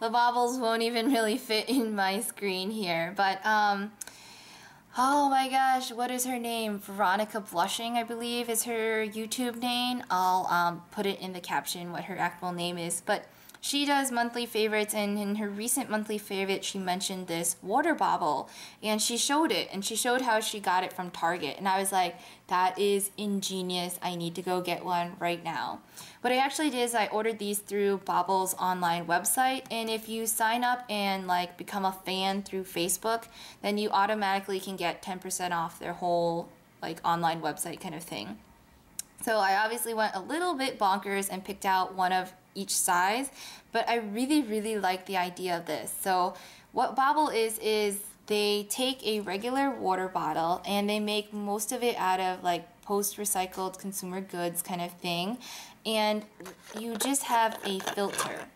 The bobbles won't even really fit in my screen here, but oh my gosh, what is her name? Veronica Blushing, I believe, is her YouTube name. I'll put it in the caption what her actual name is, but she does monthly favorites, and in her recent monthly favorite, she mentioned this water bobble, and she showed it, and she showed how she got it from Target, and I was like, that is ingenious. I need to go get one right now. What I actually did is I ordered these through Bobble's online website, and if you sign up and like become a fan through Facebook, then you automatically can get 10% off their whole like online website kind of thing. So I obviously went a little bit bonkers and picked out one of each size, but I really like the idea of this. So what Bobble is they take a regular water bottle and they make most of it out of like post-recycled consumer goods kind of thing, and you just have a filter.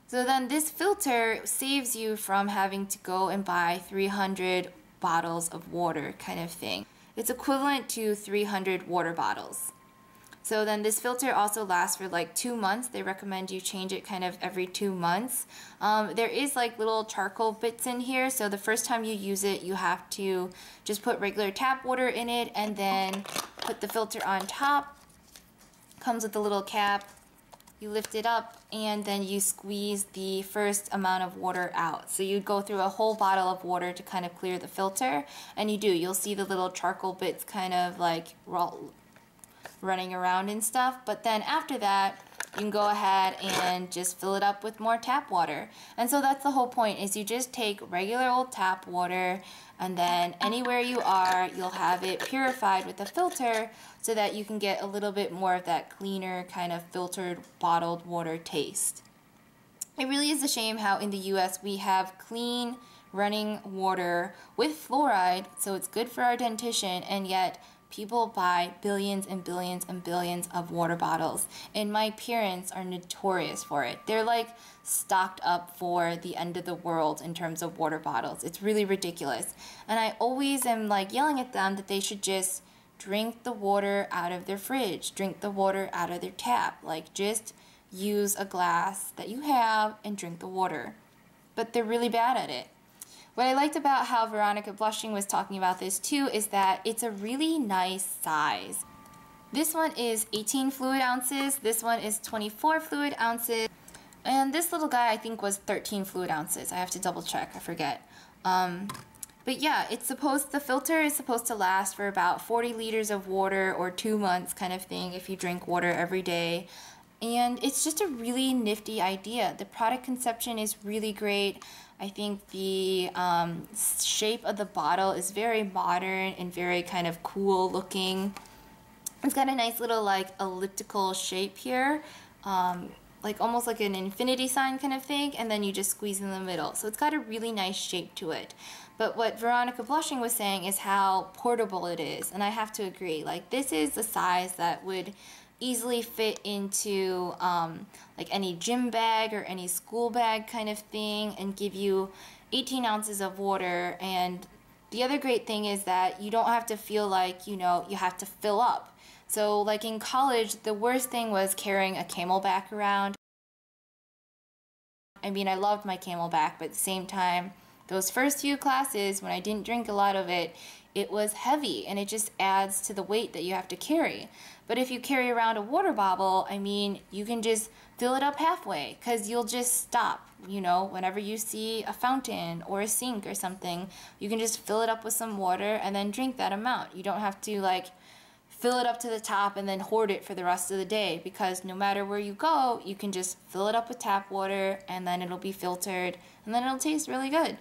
So then this filter saves you from having to go and buy 300 bottles of water kind of thing. It's equivalent to 300 water bottles. So then this filter also lasts for like 2 months. They recommend you change it kind of every 2 months. There is like little charcoal bits in here, so the first time you use it, you have to just put regular tap water in it and then put the filter on top. Comes with a little cap. You lift it up and then you squeeze the first amount of water out. So you'd go through a whole bottle of water to kind of clear the filter, and you'll see the little charcoal bits kind of like running around and stuff, but then after that you can go ahead and just fill it up with more tap water. And so that's the whole point, is you just take regular old tap water, and then anywhere you are you'll have it purified with a filter so that you can get a little bit more of that cleaner kind of filtered bottled water taste. It really is a shame how in the US we have clean running water with fluoride, so it's good for our dentition, and yet people buy billions and billions and billions of water bottles, and my parents are notorious for it. They're like stocked up for the end of the world in terms of water bottles. It's really ridiculous, and I always am like yelling at them that they should just drink the water out of their fridge, drink the water out of their tap, like just use a glass that you have and drink the water. But they're really bad at it. What I liked about how Veronica Blushing was talking about this too is that it's a really nice size. This one is 18 fluid ounces, this one is 24 fluid ounces, and this little guy I think was 13 fluid ounces. I have to double check, I forget. But yeah, the filter is supposed to last for about 40 liters of water or 2 months kind of thing if you drink water every day. And it's just a really nifty idea. The product conception is really great. I think the shape of the bottle is very modern and very kind of cool looking. It's got a nice little like elliptical shape here, like almost like an infinity sign kind of thing, and then you just squeeze in the middle. So it's got a really nice shape to it. But what Veronica Blushing was saying is how portable it is, and I have to agree. Like, this is the size that would easily fit into like any gym bag or any school bag kind of thing, and give you 18 ounces of water. And the other great thing is that you don't have to feel like, you know, you have to fill up. So like in college, the worst thing was carrying a Camelback around. I mean, I loved my Camelback, but at the same time, those first few classes when I didn't drink a lot of it, it was heavy, and it just adds to the weight that you have to carry. But if you carry around a water bottle, I mean, you can just fill it up halfway, because you'll just stop, you know, whenever you see a fountain or a sink or something, you can just fill it up with some water and then drink that amount. You don't have to like fill it up to the top and then hoard it for the rest of the day, because no matter where you go, you can just fill it up with tap water and then it'll be filtered and then it'll taste really good.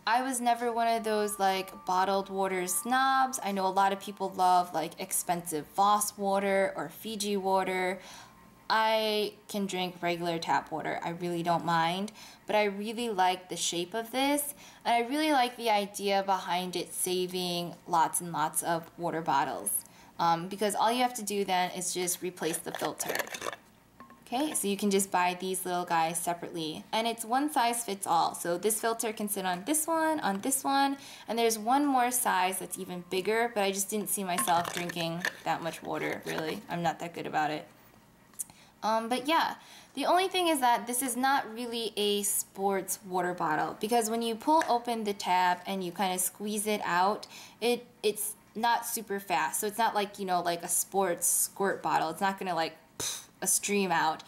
I was never one of those like bottled water snobs. I know a lot of people love like expensive Voss water or Fiji water. I can drink regular tap water. I really don't mind, but I really like the shape of this, and I really like the idea behind it saving lots and lots of water bottles, because all you have to do then is just replace the filter. Okay, so you can just buy these little guys separately, and it's one size fits all. So this filter can sit on this one, and there's one more size that's even bigger, but I just didn't see myself drinking that much water, really. I'm not that good about it. But yeah, the only thing is that this is not really a sports water bottle, because when you pull open the tab and you kind of squeeze it out, it's not super fast. So it's not like, you know, like a sports squirt bottle. It's not gonna like a stream out.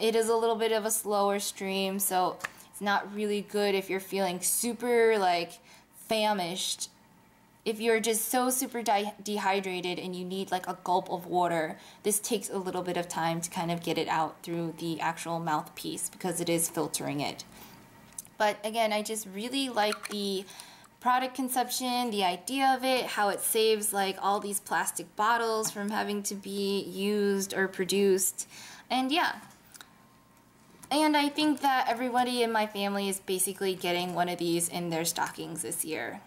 It is a little bit of a slower stream, so it's not really good if you're feeling super like famished. If you're just so super dehydrated and you need like a gulp of water, this takes a little bit of time to kind of get it out through the actual mouthpiece because it is filtering it. But again, I just really like the product conception, the idea of it, how it saves like all these plastic bottles from having to be used or produced. And yeah. And I think that everybody in my family is basically getting one of these in their stockings this year.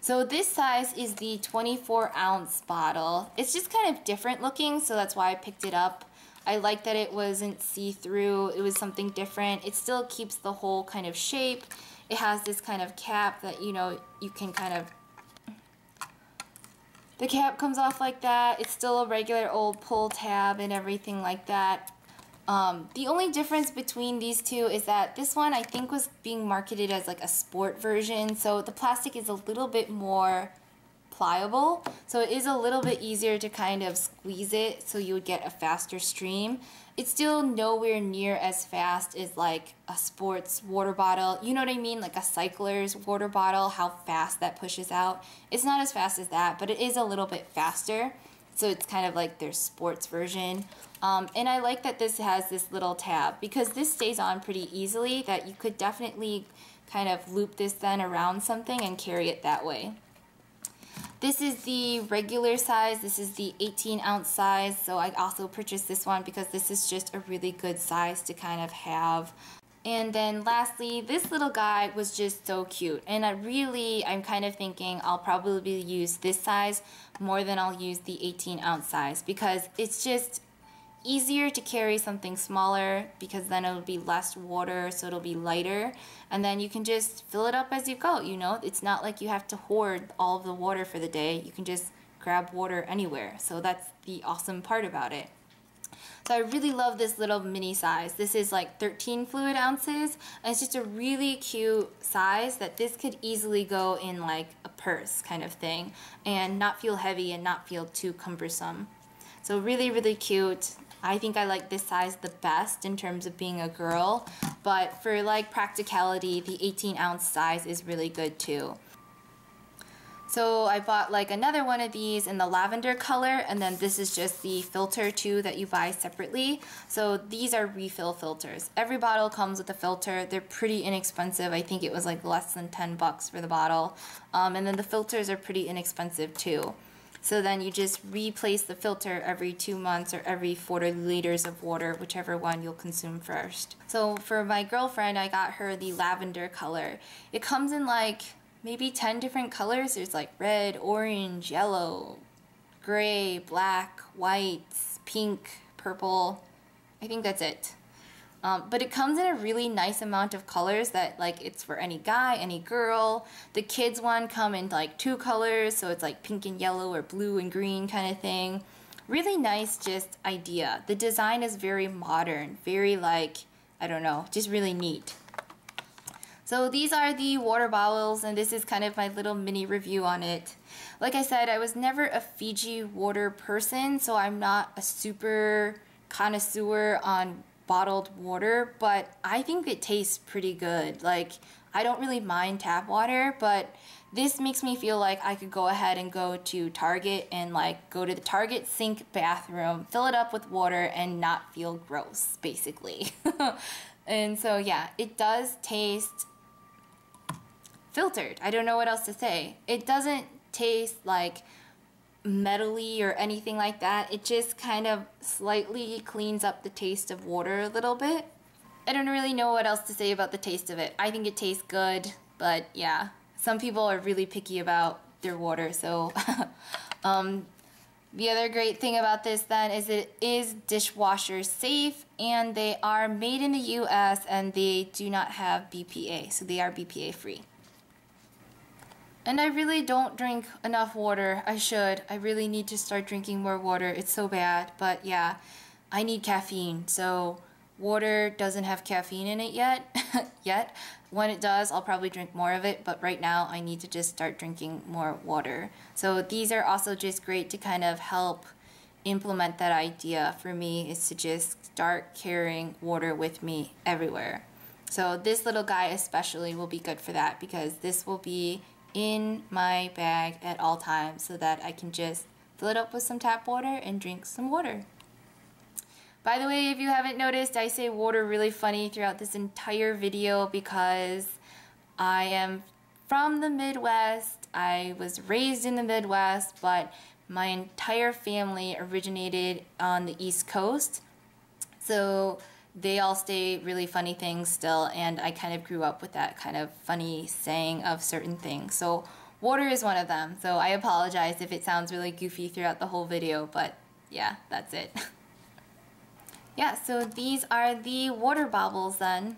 So this size is the 24-ounce bottle. It's just kind of different looking, so that's why I picked it up. I like that it wasn't see-through. It was something different. It still keeps the whole kind of shape. It has this kind of cap that, you know, you can kind of... The cap comes off like that. It's still a regular old pull tab and everything like that. The only difference between these two is that this one I think was being marketed as like a sport version, so the plastic is a little bit more pliable, so it is a little bit easier to kind of squeeze it so you would get a faster stream. It's still nowhere near as fast as like a sports water bottle, you know what I mean, like a cycler's water bottle, how fast that pushes out. It's not as fast as that, but it is a little bit faster, so it's kind of like their sports version. And I like that this has this little tab because this stays on pretty easily, that you could definitely kind of loop this then around something and carry it that way. This is the regular size. This is the 18-ounce size, so I also purchased this one because this is just a really good size to kind of have. And then lastly, this little guy was just so cute, and I'm kind of thinking I'll probably use this size more than I'll use the 18-ounce size because it's just easier to carry something smaller, because then it'll be less water, so it'll be lighter, and then you can just fill it up as you go, you know? It's not like you have to hoard all of the water for the day. You can just grab water anywhere, so that's the awesome part about it. So I really love this little mini size. This is like 13 fluid ounces, and it's just a really cute size that this could easily go in like a purse kind of thing and not feel heavy and not feel too cumbersome. So really, really cute. I think I like this size the best in terms of being a girl, but for like practicality, the 18-ounce size is really good too. So I bought like another one of these in the lavender color, and then this is just the filter too that you buy separately. So these are refill filters. Every bottle comes with a filter. They're pretty inexpensive. I think it was like less than 10 bucks for the bottle. And then the filters are pretty inexpensive too. So then you just replace the filter every 2 months or every 40 liters of water, whichever one you'll consume first. So for my girlfriend, I got her the lavender color. It comes in like maybe 10 different colors. There's like red, orange, yellow, gray, black, white, pink, purple. I think that's it. But it comes in a really nice amount of colors that like it's for any guy, any girl. The kids one come in like 2 colors, so it's like pink and yellow or blue and green kind of thing. Really nice just idea. The design is very modern, very like, I don't know, just really neat. So these are the water bobbles, and this is kind of my little mini review on it. Like I said, I was never a Fiji water person, so I'm not a super connoisseur on bottled water, but I think it tastes pretty good. Like, I don't really mind tap water, but this makes me feel like I could go ahead and go to Target and like go to the Target sink bathroom, fill it up with water, and not feel gross, basically. And so yeah, it does taste filtered. I don't know what else to say. It doesn't taste like metally or anything like that. It just kind of slightly cleans up the taste of water a little bit. I don't really know what else to say about the taste of it. I think it tastes good, but yeah, some people are really picky about their water, so the other great thing about this then is it is dishwasher safe, and they are made in the US and they do not have BPA, so they are BPA free. And I really don't drink enough water. I should. I really need to start drinking more water. It's so bad, but yeah. I need caffeine, so water doesn't have caffeine in it yet. When it does, I'll probably drink more of it, but right now I need to just start drinking more water. So these are also just great to kind of help implement that idea for me, is to just start carrying water with me everywhere. So this little guy especially will be good for that, because this will be in my bag at all times so that I can just fill it up with some tap water and drink some water. By the way, if you haven't noticed, I say water really funny throughout this entire video because I am from the Midwest. I was raised in the Midwest, but my entire family originated on the East Coast. So they all say really funny things still, and I kind of grew up with that kind of funny saying of certain things. So water is one of them. So I apologize if it sounds really goofy throughout the whole video, but yeah, that's it. Yeah, so these are the water bobbles then.